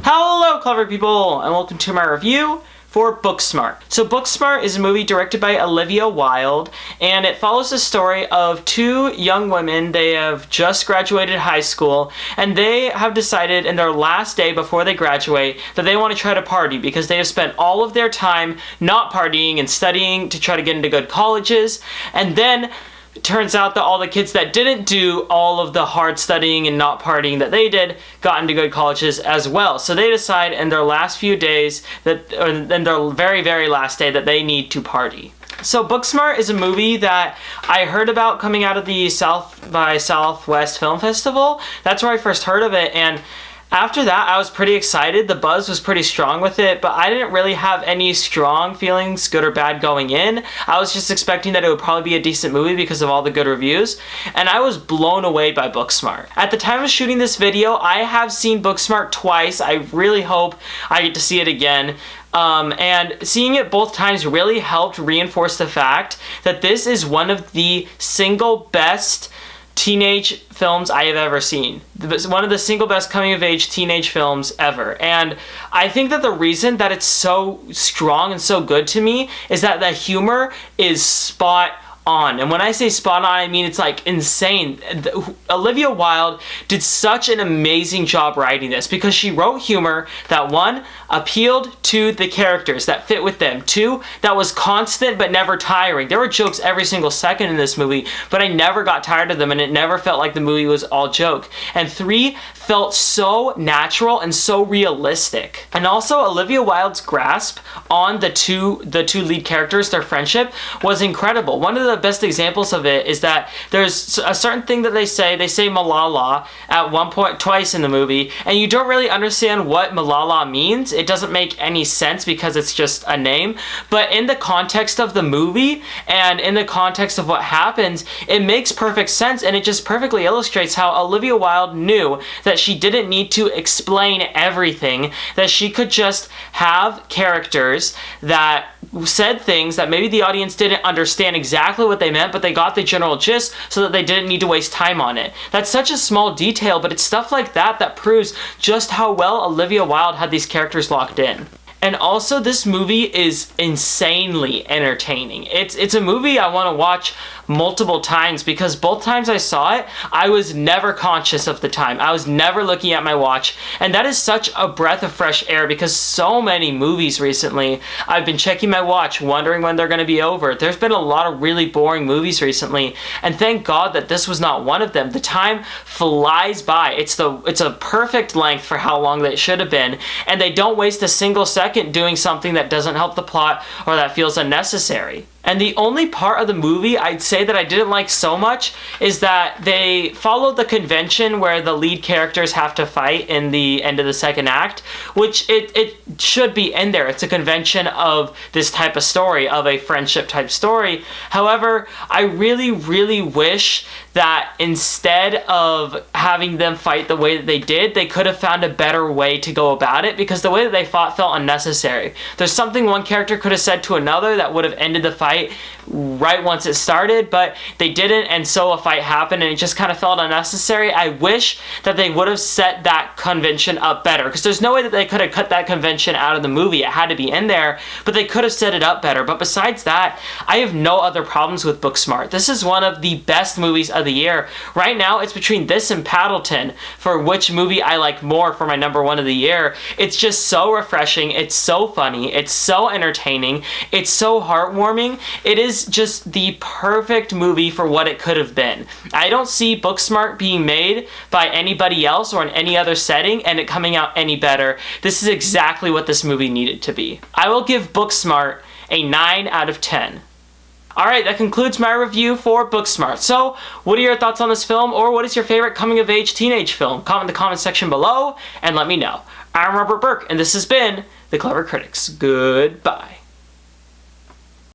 Hello, clever people, and welcome to my review for Booksmart. So Booksmart is a movie directed by Olivia Wilde, and it follows the story of two young women. They have just graduated high school, and they have decided in their last day before they graduate that they want to try to party because they have spent all of their time not partying and studying to try to get into good colleges, and then it turns out that all the kids that didn't do all of the hard studying and not partying that they did got into good colleges as well. So they decide in their last few days, in their very, very last day, that they need to party. So Booksmart is a movie that I heard about coming out of the South by Southwest Film Festival. That's where I first heard of it, and after that, I was pretty excited. The buzz was pretty strong with it, but I didn't really have any strong feelings, good or bad, going in. I was just expecting that it would probably be a decent movie because of all the good reviews, and I was blown away by Booksmart. At the time of shooting this video, I have seen Booksmart twice. I really hope I get to see it again. And seeing it both times really helped reinforce the fact that this is one of the single best teenage films I have ever seen. One of the single best coming-of-age teenage films ever. And I think that the reason that it's so strong and so good to me is that the humor is spot on. And when I say spot on, I mean it's like insane. Olivia Wilde did such an amazing job writing this because she wrote humor that, one, appealed to the characters, that fit with them. Two, that was constant but never tiring. There were jokes every single second in this movie, but I never got tired of them, and it never felt like the movie was all joke. And three, felt so natural and so realistic. And also, Olivia Wilde's grasp on the two lead characters, their friendship, was incredible. One of the best examples of it is that there's a certain thing that they say Malala at one point, twice in the movie, and you don't really understand what Malala means. It doesn't make any sense because it's just a name, but in the context of the movie and in the context of what happens, it makes perfect sense, and it just perfectly illustrates how Olivia Wilde knew that she didn't need to explain everything, that she could just have characters that said things that maybe the audience didn't understand exactly what they meant, but they got the general gist so that they didn't need to waste time on it. That's such a small detail, but it's stuff like that that proves just how well Olivia Wilde had these characters locked in. And also, this movie is insanely entertaining. It's a movie I want to watch multiple times because both times I saw it, I was never conscious of the time. I was never looking at my watch, and that is such a breath of fresh air because so many movies recently, I've been checking my watch, wondering when they're going to be over. There's been a lot of really boring movies recently, and thank God that this was not one of them. The time flies by. It's a perfect length for how long that it should have been, and they don't waste a single second doing something that doesn't help the plot or that feels unnecessary. And the only part of the movie I'd say that I didn't like so much is that they followed the convention where the lead characters have to fight in the end of the second act, which it should be in there. It's a convention of this type of story, of a friendship type story. However, I really, really wish that instead of having them fight the way that they did, they could have found a better way to go about it because the way that they fought felt unnecessary. There's something one character could have said to another that would have ended the fight right once it started, but they didn't, and so a fight happened, and it just kind of felt unnecessary. I wish that they would have set that convention up better, because there's no way that they could have cut that convention out of the movie. It had to be in there, but they could have set it up better. But besides that, I have no other problems with Booksmart. This is one of the best movies of the year. Right now, it's between this and Paddleton for which movie I like more for my number one of the year. It's just so refreshing. It's so funny. It's so entertaining. It's so heartwarming. It is just the perfect movie for what it could have been. I don't see Booksmart being made by anybody else or in any other setting and it coming out any better. This is exactly what this movie needed to be. I will give Booksmart a 9 out of 10. Alright, that concludes my review for Booksmart. So, what are your thoughts on this film, or what is your favorite coming-of-age teenage film? Comment in the comment section below and let me know. I'm Robert Burke, and this has been The Clever Critics. Goodbye.